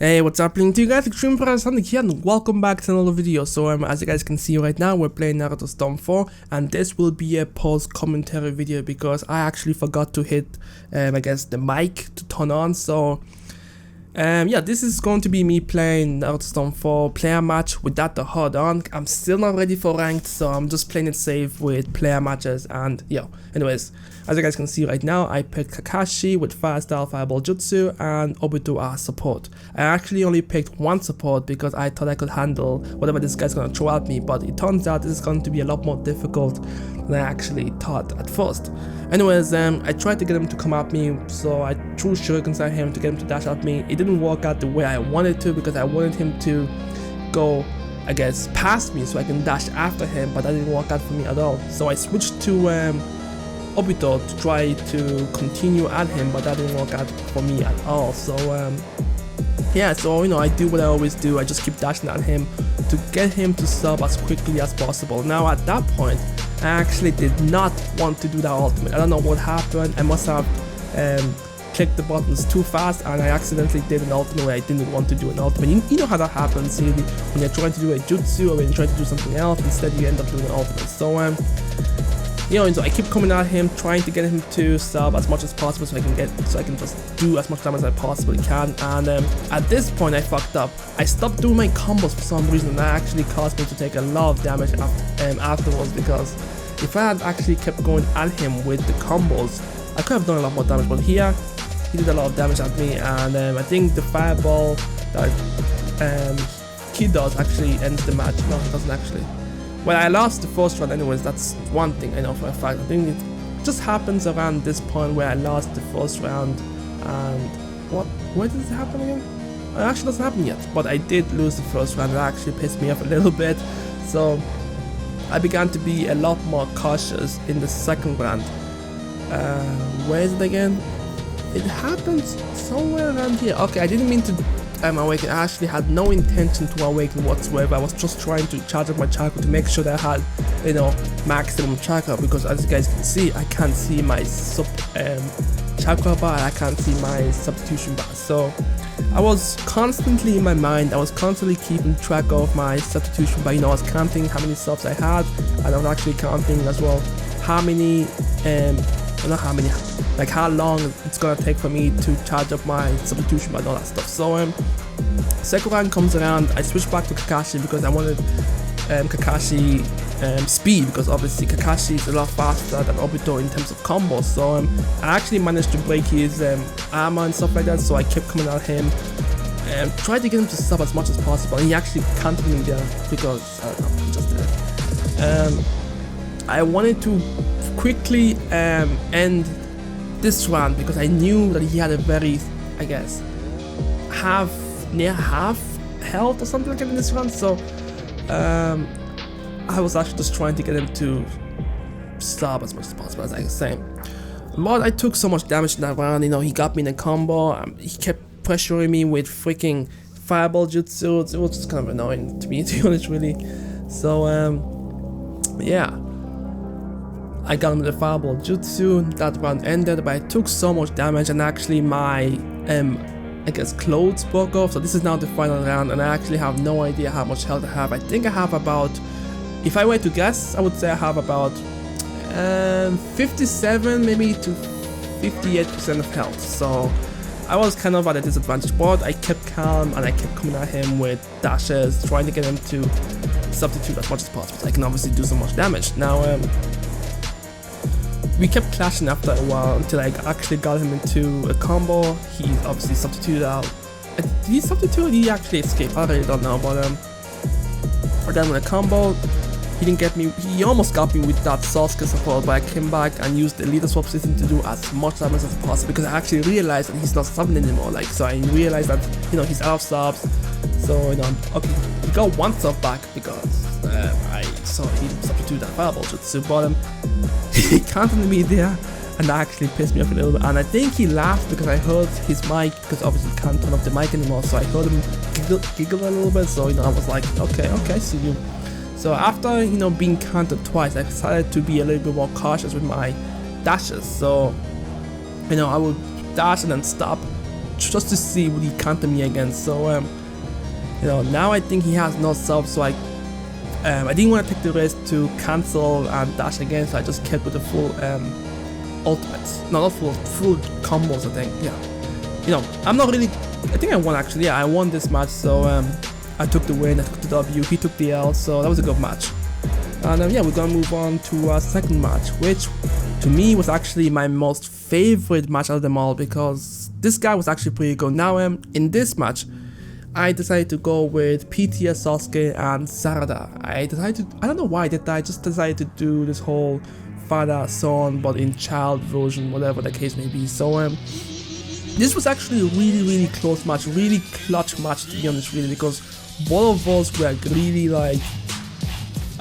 Hey, what's happening to you guys? Extreme Pyros here and welcome back to another video. So as you guys can see right now, we're playing Naruto Storm 4 and this will be a post commentary video because I actually forgot to hit I guess the mic to turn on. So yeah, this is going to be me playing Naruto Storm 4 player match without the HUD on. I'm still not ready for ranked, so I'm just playing it safe with player matches. And yeah, anyways, as you guys can see right now, I picked Kakashi with Fire Style Fireball Jutsu and Obito as support. I actually only picked one support because I thought I could handle whatever this guy's gonna throw at me, but it turns out this is going to be a lot more difficult than I actually thought at first. Anyways, I tried to get him to come at me, so I threw shurikens at him to get him to dash at me. It didn't work out the way I wanted to because I wanted him to go, I guess, past me so I can dash after him, but that didn't work out for me at all. So I switched to Obito to try to continue at him, but that didn't work out for me at all. So yeah, so I do what I always do. I just keep dashing at him to get him to sub as quickly as possible. Now at that point, I actually did not want to do that ultimate. I don't know what happened. I must have clicked the buttons too fast and I accidentally did an ultimate where I didn't want to do an ultimate. You know how that happens really when you're trying to do a jutsu or when you're trying to do something else, instead you end up doing an ultimate. So so I keep coming at him, trying to get him to sub as much as possible so I can just do as much damage as I possibly can. And at this point I fucked up. I stopped doing my combos for some reason, and that actually caused me to take a lot of damage afterwards, because if I had actually kept going at him with the combos, I could have done a lot more damage. But here, he did a lot of damage at me, and I think the fireball that he does actually ends the match. No, it doesn't actually. Well, I lost the first round anyways, that's one thing I know for a fact. I think it just happens around this point where I lost the first round, and where did it happen again? It actually doesn't happen yet, but I did lose the first round. That actually pissed me off a little bit, so I began to be a lot more cautious in the second round. Where is it again? It happens somewhere around here. Okay, I didn't mean to awaken. I actually had no intention to awaken whatsoever. I was just trying to charge up my chakra to make sure that I had, maximum chakra, because as you guys can see, I can't see my chakra bar, I can't see my substitution bar. So I was constantly in my mind, I was constantly keeping track of my substitution bar. I was counting how many subs I had, and I was actually counting as well how many not how many, like how long it's gonna take for me to charge up my substitution and all that stuff. So second round comes around, I switched back to Kakashi because I wanted Kakashi speed, because obviously Kakashi is a lot faster than Obito in terms of combos. So I actually managed to break his armor and stuff like that, so I kept coming at him and tried to get him to sub as much as possible, and he actually countered me there because I don't know, he just did. I wanted to quickly end this round because I knew that he had a very, I guess, near half health or something like that in this round. So I was actually just trying to get him to stop as much as possible, as I was saying. But I took so much damage in that round. He got me in a combo. He kept pressuring me with freaking fireball jutsu. It was just kind of annoying to me, to be honest, really. So yeah, I got him with the fireball jutsu. That round ended, but I took so much damage, and actually my I guess clothes broke off. So this is now the final round, and I actually have no idea how much health I have. I think I have about, if I were to guess, I would say I have about 57 maybe to 58% of health. So I was kind of at a disadvantage, but I kept calm and I kept coming at him with dashes, trying to get him to substitute as much as possible so I can obviously do so much damage. Now we kept clashing after a while until I actually got him into a combo. He obviously substituted out. Did he substitute or did he actually escape? I really don't know, but we're done with a combo. He didn't get me, he almost got me with that Sasuke support, but I came back and used the leader swap system to do as much damage as possible, because I actually realized that he's not subbing anymore. So I realized that he's out of subs. So okay, he got one sub back because I saw he substituted that fireball jutsu, but he counted me there, and that actually pissed me off a little bit. And I think he laughed because I heard his mic, because obviously you can't turn off the mic anymore, so I heard him giggle a little bit. So I was like, okay, I see you. So after being counted twice, I decided to be a little bit more cautious with my dashes. So I would dash and then stop, just to see would he counter me again. So you know, now I think he has no self, so I didn't want to take the risk to cancel and dash again, so I just kept with the full ultimates. No, not full combos, I think. Yeah, you know, I'm not really, I think I won actually. Yeah, I won this match, so I took the win, I took the W, he took the L, so that was a good match. And yeah, we're gonna move on to our second match, which to me was actually my most favorite match out of them all, because this guy was actually pretty good. Now in this match, I decided to go with PTS Sasuke and Sarada. I don't know why I did that, I just decided to do this whole father son but in child version, whatever the case may be. So this was actually a really close match, really clutch match to be honest, really, because both of us were really, like,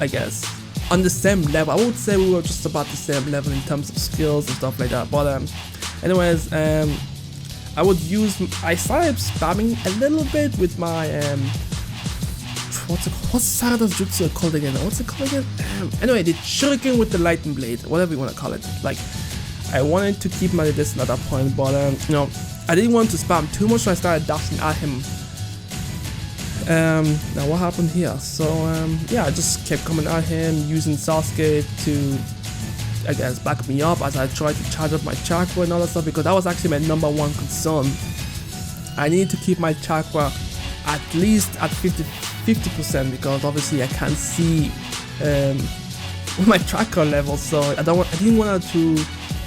I guess on the same level. I would say we were just about the same level in terms of skills and stuff like that. But anyways, I started spamming a little bit with my what's Sarada's jutsu called again? What's it called again? Anyway, the shuriken with the lightning blade, whatever you want to call it. Like, I wanted to keep my distance at that point, but you know, I didn't want to spam too much, so I started dashing at him. Now what happened here? So yeah, I just kept coming at him, using Sasuke to, I guess, back me up as I tried to charge up my chakra and all that stuff, because that was actually my number one concern. I need to keep my chakra at least at 50%, because obviously I can't see my chakra level, so I didn't want to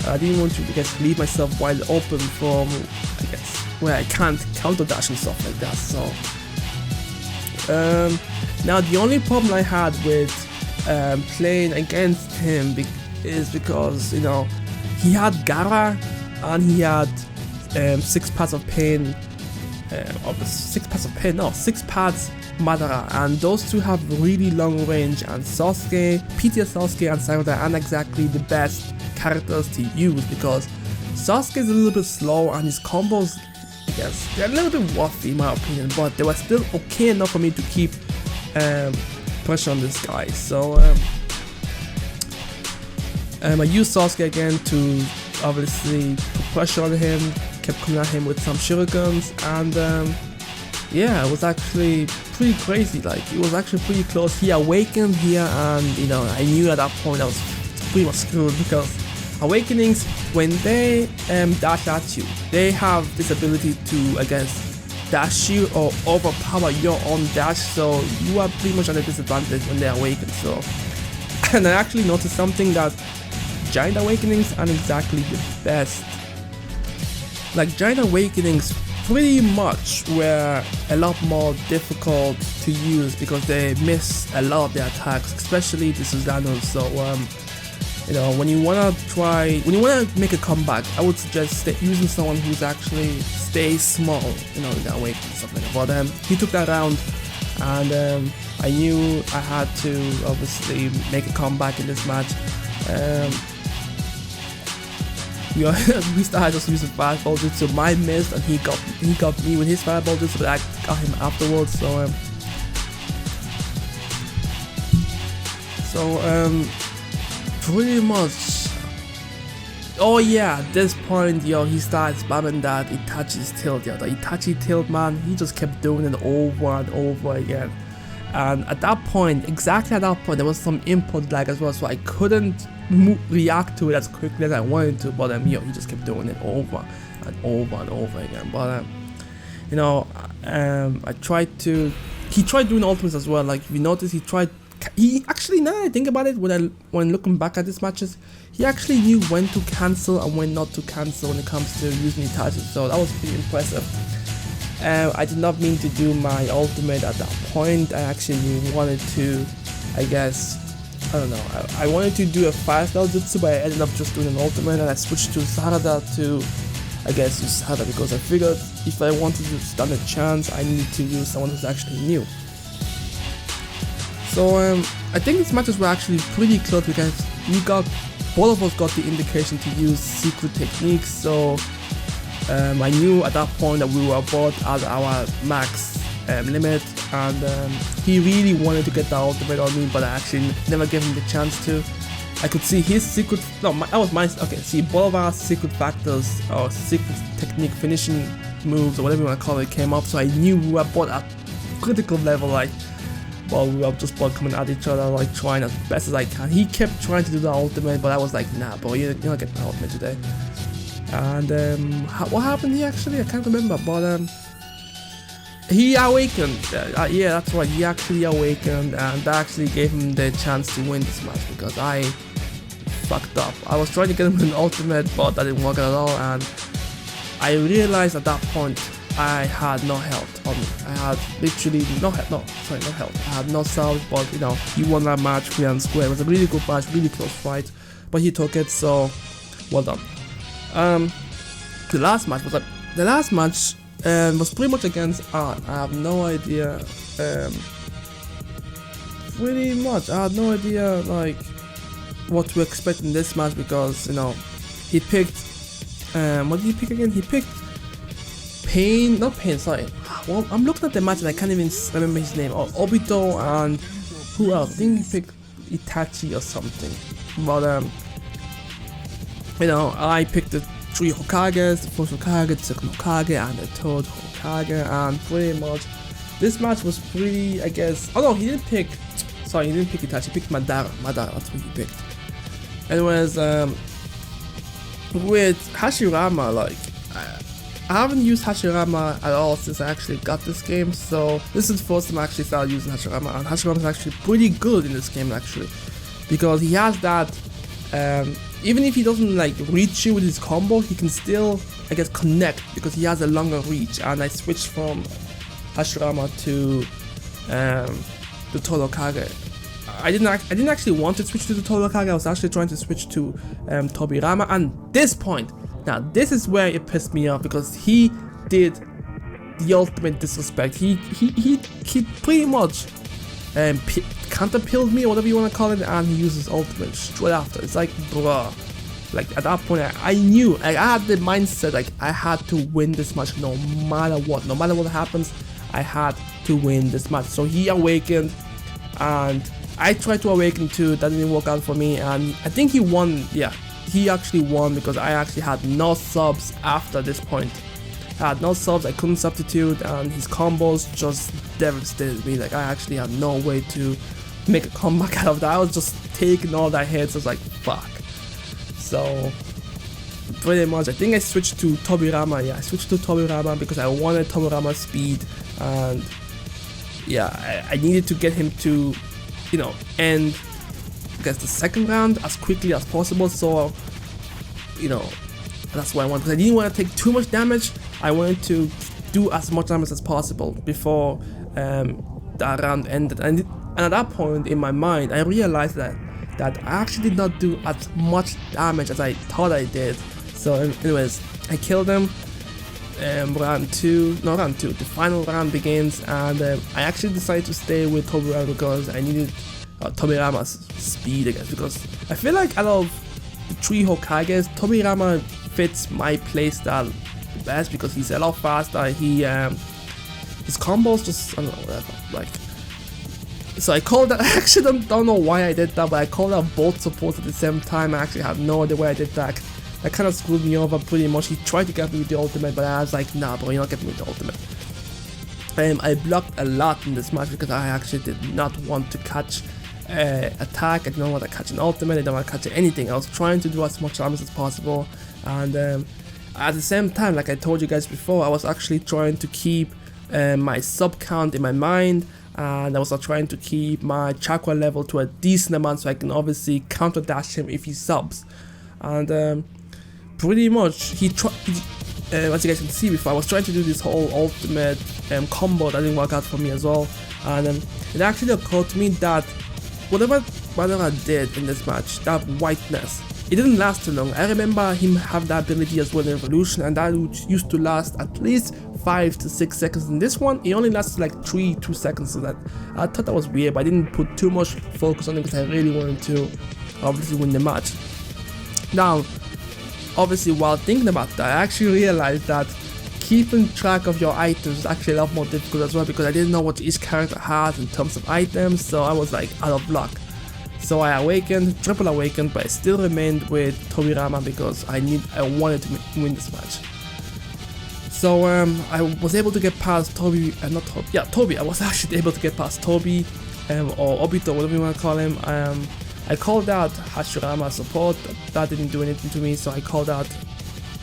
I guess leave myself wide open from, I guess, where I can't counter dash and stuff like that. So now the only problem I had with playing against him is because, you know, he had Gara and he had 6 pads of pain, 6 pads Madara, and those two have really long range, and PTS Sasuke and Sarada aren't exactly the best characters to use, because Sasuke is a little bit slow and his combos, I guess, they're a little bit waffy in my opinion, but they were still okay enough for me to keep pressure on this guy. So I used Sasuke again to obviously put pressure on him, kept coming at him with some shurikens, and yeah, it was actually pretty crazy. Like, it was actually pretty close. He awakened here, and you know, I knew at that point I was pretty much screwed, because awakenings, when they dash at you, they have this ability to, I guess, dash you or overpower your own dash, so you are pretty much at a disadvantage when they awaken. So, and I actually noticed something, that giant awakenings aren't exactly the best. Like, giant awakenings pretty much were a lot more difficult to use, because they miss a lot of their attacks, especially the Susanoo. So you know, when you wanna make a comeback, I would suggest using someone who's actually stays small, you know, in that way and stuff like that. But he took that round, and I knew I had to obviously make a comeback in this match. We started just using fireball jutsu. Mine missed, and he got me with his fireball jutsu, but I got him afterwards. So pretty much. Oh yeah, at this point, yo, he started spamming that Itachi's tilt. Yo, the Itachi tilt, man, he just kept doing it over and over again. And at that point, exactly at that point, there was some input lag as well, so I couldn't react to it as quickly as I wanted to. But yo, he just kept doing it over and over and over again. But you know, he tried doing ultimates as well. Like, if you notice, he actually, now that I think about it, when looking back at these matches, he actually knew when to cancel and when not to cancel when it comes to using Itachi. So that was pretty impressive. I did not mean to do my ultimate at that point. I actually wanted to, I guess, I don't know, I wanted to do a 5-star jutsu, but I ended up just doing an ultimate, and I switched to Sarada to, I guess, use Sarada, because I figured if I wanted to stand a chance, I needed to use someone who's actually new. So I think these matches were actually pretty close, because both of us got the indication to use secret techniques. So I knew at that point that we were both at our max limit, and he really wanted to get the ultimate on me, but I actually never gave him the chance to. I could see his secret, no, that was mine. Okay, see, both of our secret factors or secret technique finishing moves or whatever you want to call it came up, so I knew we were both at critical level, like, well, we were just both coming at each other, like, trying as best as I can. He kept trying to do the ultimate, but I was like, nah, bro, you're not getting the ultimate today. And, what happened here, actually? I can't remember, but, he awakened, yeah, that's right, he actually awakened, and that actually gave him the chance to win this match, because I fucked up. I was trying to get him an ultimate, but that didn't work at all, and I realized at that point I had no health on me. I had literally no health, I had no self, but you know, he won that match free and square. It was a really good match, really close fight, but he took it, so well done. The last match was pretty much against Art. I have no idea, pretty much, I had no idea, like, what to expect in this match, because, you know, he picked, what did he pick again? He picked sorry. Well, I'm looking at the match and I can't even remember his name. Oh, Obito and who else? I think he picked Itachi or something. But, you know, I picked the 3 Hokages, the first Hokage, the second Hokage, and the third Hokage, and pretty much this match was pretty, I guess. Oh no, he didn't pick Itachi, he picked Madara, that's what he picked. Anyways, with Hashirama, like, I haven't used Hashirama at all since I actually got this game, so this is the first time I actually started using Hashirama, and Hashirama is actually pretty good in this game, actually, because he has that, even if he doesn't like reach you with his combo, he can still, I guess, connect, because he has a longer reach, and I switched from Hashirama to the Todokage. I didn't actually want to switch to the Todokage. I was actually trying to switch to Tobirama, and this point, now this is where it pissed me off, because he did the ultimate disrespect. He pretty much counter-pilled me, or whatever you want to call it, and he uses ultimate straight after. It's like, bruh. Like, at that point, I knew, like, I had the mindset, like, I had to win this match no matter what. No matter what happens, I had to win this match. So he awakened, and I tried to awaken too. That didn't work out for me, and I think he won. Yeah, he actually won, because I actually had no subs after this point. I had no subs, I couldn't substitute, and his combos just devastated me. Like, I actually had no way to make a comeback out of that. I was just taking all that hits. I was like, fuck. So pretty much, I think I switched to Tobirama. Yeah, I switched to Tobirama because I wanted Tobirama's speed, and yeah, I needed to get him to, you know, end, I guess, the second round as quickly as possible. So, you know, that's what I wanted, because I didn't want to take too much damage. I wanted to do as much damage as possible before that round ended. And at that point in my mind, I realized that I actually did not do as much damage as I thought I did. So anyways, I killed him. Round 2, the final round begins, and I actually decided to stay with Tobirama because I needed Tobirama's speed, I guess, because I feel like out of the 3 Hokages, Tobirama fits my playstyle the best, because he's a lot faster. He his combos just, I don't know, whatever, like. So I called that. I actually don't know why I did that, but I called out both supports at the same time. I actually had no idea why I did that. That kind of screwed me over pretty much. He tried to get me with the ultimate, but I was like, nah, bro, you're not getting me with the ultimate. I blocked a lot in this match because I actually did not want to catch attack. I didn't want to catch an ultimate. I didn't want to catch anything. I was trying to do as much damage as possible, and at the same time, like I told you guys before, I was actually trying to keep my sub count in my mind, and I was trying to keep my chakra level to a decent amount so I can obviously counter dash him if he subs. And pretty much he tried, as you guys can see before, I was trying to do this whole ultimate combo that didn't work out for me as well. And it actually occurred to me that whatever I did in this match, that whiteness, it didn't last too long. I remember him have that ability as well in Evolution, and that used to last at least 5 to 6 seconds. In this one, it only lasted like 2 seconds, so that I thought that was weird, but I didn't put too much focus on it because I really wanted to obviously win the match. Now, obviously, while thinking about that, I actually realized that keeping track of your items is actually a lot more difficult as well, because I didn't know what each character has in terms of items, so I was like out of luck. So I awakened, triple awakened, but I still remained with Tobirama because I wanted to win this match. So I was able to get past Toby, not Toby, yeah, Toby. I was actually able to get past Toby, or Obito, whatever you want to call him. I called out Hashirama support, that didn't do anything to me, so I called out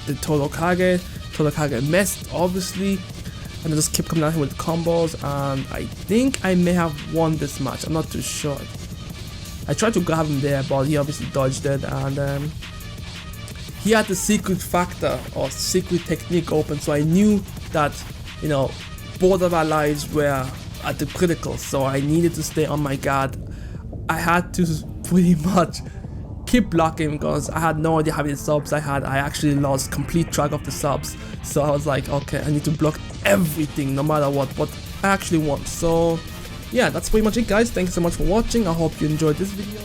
the Todokage. Todokage missed, obviously, and I just kept coming at him with combos, and I think I may have won this match, I'm not too sure. I tried to grab him there, but he obviously dodged it, and he had the secret factor or secret technique open, so I knew that, you know, both of our lives were at the critical, so I needed to stay on my guard. I had to pretty much keep blocking because I had no idea how many subs I had. I actually lost complete track of the subs, so I was like, okay, I need to block everything no matter what, but I actually won. So yeah, that's pretty much it, guys. Thank you so much for watching. I hope you enjoyed this video.